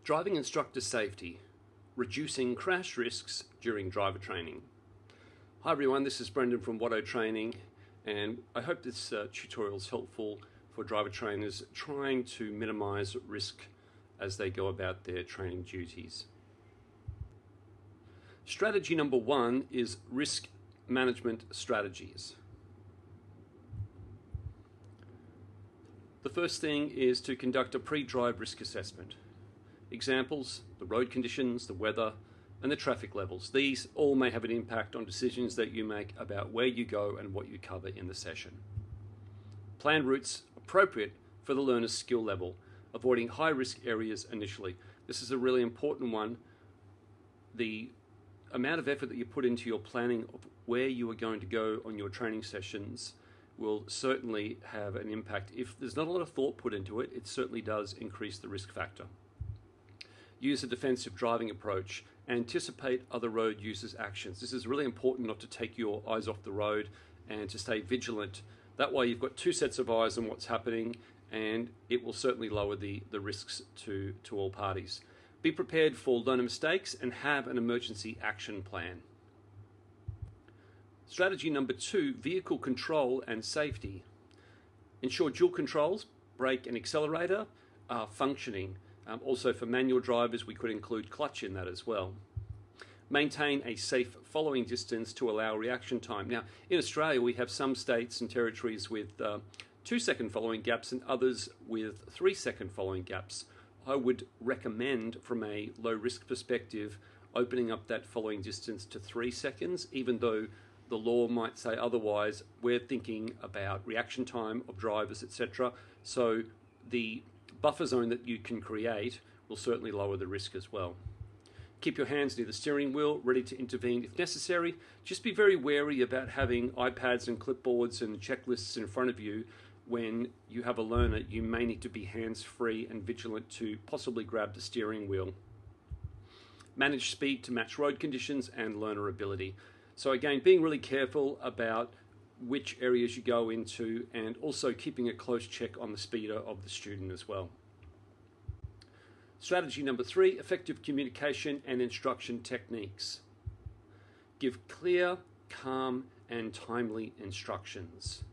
Driving instructor safety, reducing crash risks during driver training. Hi everyone, this is Brendan from Watto Training, and I hope this tutorial is helpful for driver trainers trying to minimize risk as they go about their training duties. Strategy number one is risk management strategies. The first thing is to conduct a pre-drive risk assessment. Examples: the road conditions, the weather, and the traffic levels. These all may have an impact on decisions that you make about where you go and what you cover in the session. Plan routes appropriate for the learner's skill level, avoiding high-risk areas initially. This is a really important one. The amount of effort that you put into your planning of where you are going to go on your training sessions will certainly have an impact. If there's not a lot of thought put into it, it certainly does increase the risk factor. Use a defensive driving approach. Anticipate other road users' actions. This is really important, not to take your eyes off the road and to stay vigilant. That way you've got two sets of eyes on what's happening, and it will certainly lower the risks to all parties. Be prepared for learner mistakes and have an emergency action plan. Strategy number two, vehicle control and safety. Ensure dual controls, brake and accelerator, are functioning. Also for manual drivers, we could include clutch in that as well. Maintain a safe following distance to allow reaction time. Now, in Australia, we have some states and territories with 2-second following gaps and others with 3-second following gaps. I would recommend, from a low risk perspective, opening up that following distance to 3 seconds, even though the law might say otherwise. We're thinking about reaction time of drivers, etc. So the buffer zone that you can create will certainly lower the risk as well. Keep your hands near the steering wheel, ready to intervene if necessary. Just be very wary about having iPads and clipboards and checklists in front of you. When you have a learner, you may need to be hands-free and vigilant to possibly grab the steering wheel. Manage speed to match road conditions and learner ability. So again, being really careful about which areas you go into, and also keeping a close check on the speeder of the student as well. Strategy number three, effective communication and instruction techniques. Give clear, calm, and timely instructions.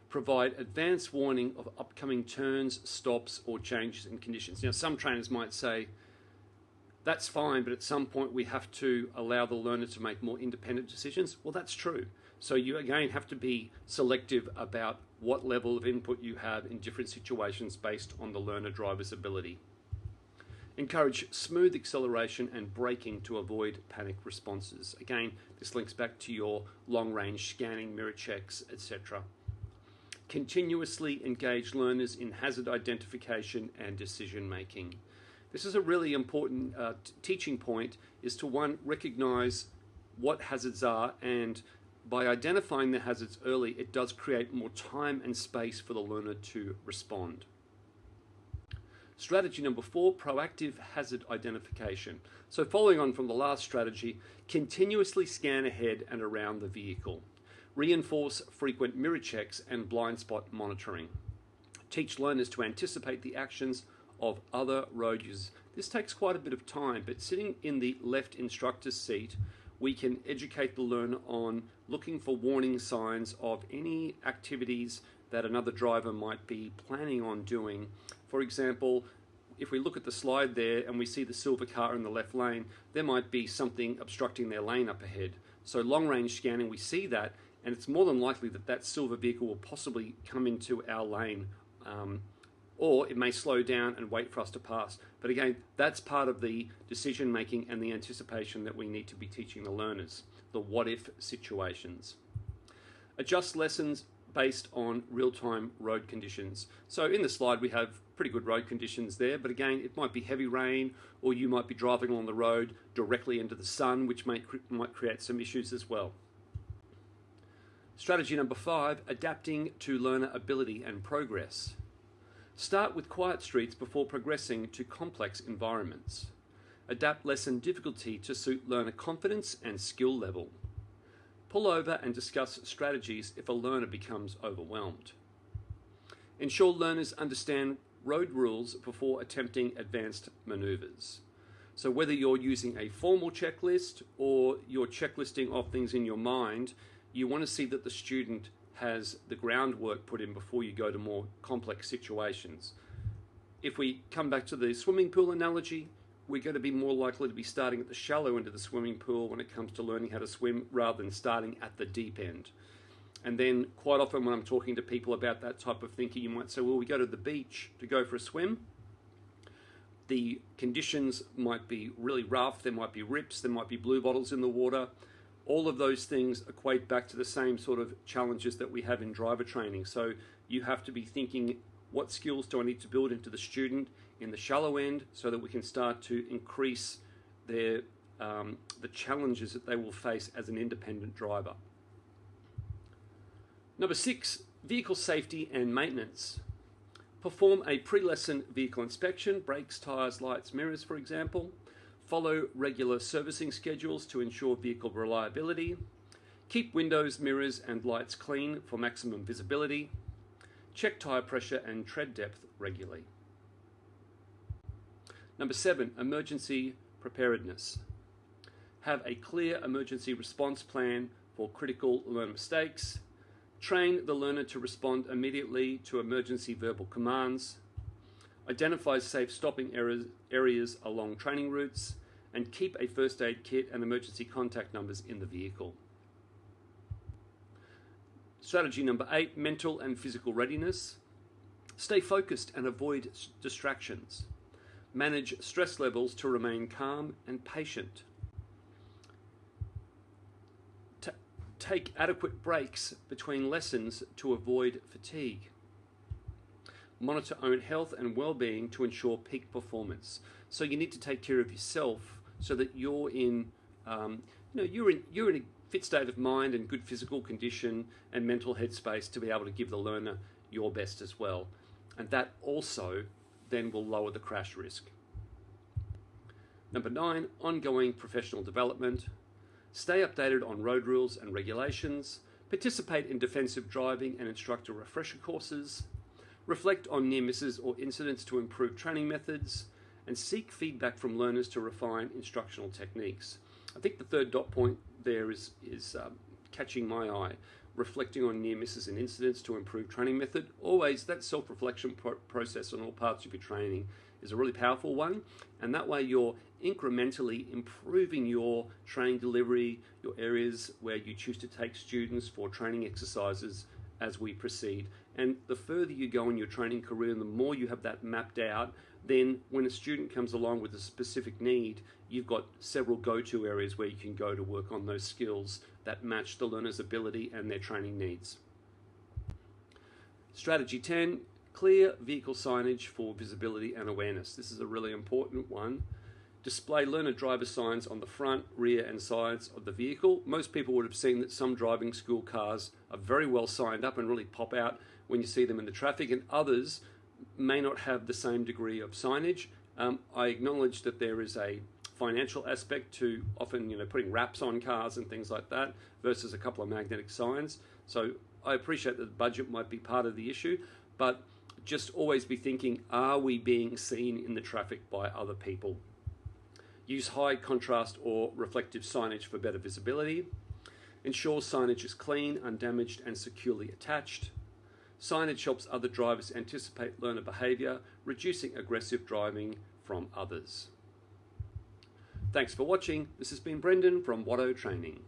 Provide advance warning of upcoming turns, stops, or changes in conditions. Now, some trainers might say, that's fine, but at some point we have to allow the learner to make more independent decisions. Well, that's true. So you again have to be selective about what level of input you have in different situations based on the learner driver's ability. Encourage smooth acceleration and braking to avoid panic responses. Again, this links back to your long-range scanning, mirror checks, etc. Continuously engage learners in hazard identification and decision making. This is a really important teaching point, is to one, recognize what hazards are, and by identifying the hazards early, it does create more time and space for the learner to respond. Strategy number four, proactive hazard identification. So following on from the last strategy, continuously scan ahead and around the vehicle. Reinforce frequent mirror checks and blind spot monitoring. Teach learners to anticipate the actions of other road users. This takes quite a bit of time, but sitting in the left instructor's seat, we can educate the learner on looking for warning signs of any activities that another driver might be planning on doing. For example, if we look at the slide there and we see the silver car in the left lane, there might be something obstructing their lane up ahead. So long-range scanning, we see that, and it's more than likely that that silver vehicle will possibly come into our lane, or it may slow down and wait for us to pass. But again, that's part of the decision making and the anticipation that we need to be teaching the learners, the what-if situations. Adjust lessons based on real-time road conditions. So in the slide we have pretty good road conditions there, but again, it might be heavy rain, or you might be driving along the road directly into the sun, which might create some issues as well. Strategy number five, adapting to learner ability and progress. Start with quiet streets before progressing to complex environments. Adapt lesson difficulty to suit learner confidence and skill level. Pull over and discuss strategies if a learner becomes overwhelmed. Ensure learners understand road rules before attempting advanced maneuvers. So whether you're using a formal checklist or you're checklisting off things in your mind, you want to see that the student has the groundwork put in before you go to more complex situations. If we come back to the swimming pool analogy, we're going to be more likely to be starting at the shallow end of the swimming pool when it comes to learning how to swim rather than starting at the deep end. And then quite often when I'm talking to people about that type of thinking, you might say, well, we go to the beach to go for a swim. The conditions might be really rough, there might be rips, there might be blue bottles in the water. All of those things equate back to the same sort of challenges that we have in driver training. So you have to be thinking, what skills do I need to build into the student in the shallow end so that we can start to increase the challenges that they will face as an independent driver. Number 6, vehicle safety and maintenance. Perform a pre-lesson vehicle inspection, brakes, tyres, lights, mirrors, for example. Follow regular servicing schedules to ensure vehicle reliability. Keep windows, mirrors, and lights clean for maximum visibility. Check tyre pressure and tread depth regularly. Number 7, emergency preparedness. Have a clear emergency response plan for critical learner mistakes. Train the learner to respond immediately to emergency verbal commands. Identify safe stopping areas along training routes, and keep a first aid kit and emergency contact numbers in the vehicle. Strategy number 8, mental and physical readiness. Stay focused and avoid distractions. Manage stress levels to remain calm and patient. Take adequate breaks between lessons to avoid fatigue. Monitor own health and well-being to ensure peak performance. So you need to take care of yourself so that you're in a fit state of mind and good physical condition and mental headspace to be able to give the learner your best as well. And that also then will lower the crash risk. Number 9, ongoing professional development. Stay updated on road rules and regulations. Participate in defensive driving and instructor refresher courses. Reflect on near misses or incidents to improve training methods. And seek feedback from learners to refine instructional techniques. I think the third dot point there is catching my eye. Reflecting on near misses and incidents to improve training method. Always that self-reflection process on all parts of your training is a really powerful one, and that way you're incrementally improving your training delivery, your areas where you choose to take students for training exercises as we proceed. And the further you go in your training career and the more you have that mapped out, then when a student comes along with a specific need, you've got several go-to areas where you can go to work on those skills that match the learner's ability and their training needs. Strategy 10, clear vehicle signage for visibility and awareness. This is a really important one. Display learner driver signs on the front, rear and sides of the vehicle. Most people would have seen that some driving school cars are very well signed up and really pop out when you see them in the traffic, and others may not have the same degree of signage. I acknowledge that there is a financial aspect to often putting wraps on cars and things like that versus a couple of magnetic signs. So I appreciate that the budget might be part of the issue, but just always be thinking, are we being seen in the traffic by other people? Use high contrast or reflective signage for better visibility. Ensure signage is clean, undamaged and securely attached. Signage helps other drivers anticipate learner behaviour, reducing aggressive driving from others. Thanks for watching. This has been Brendan from Watto Training.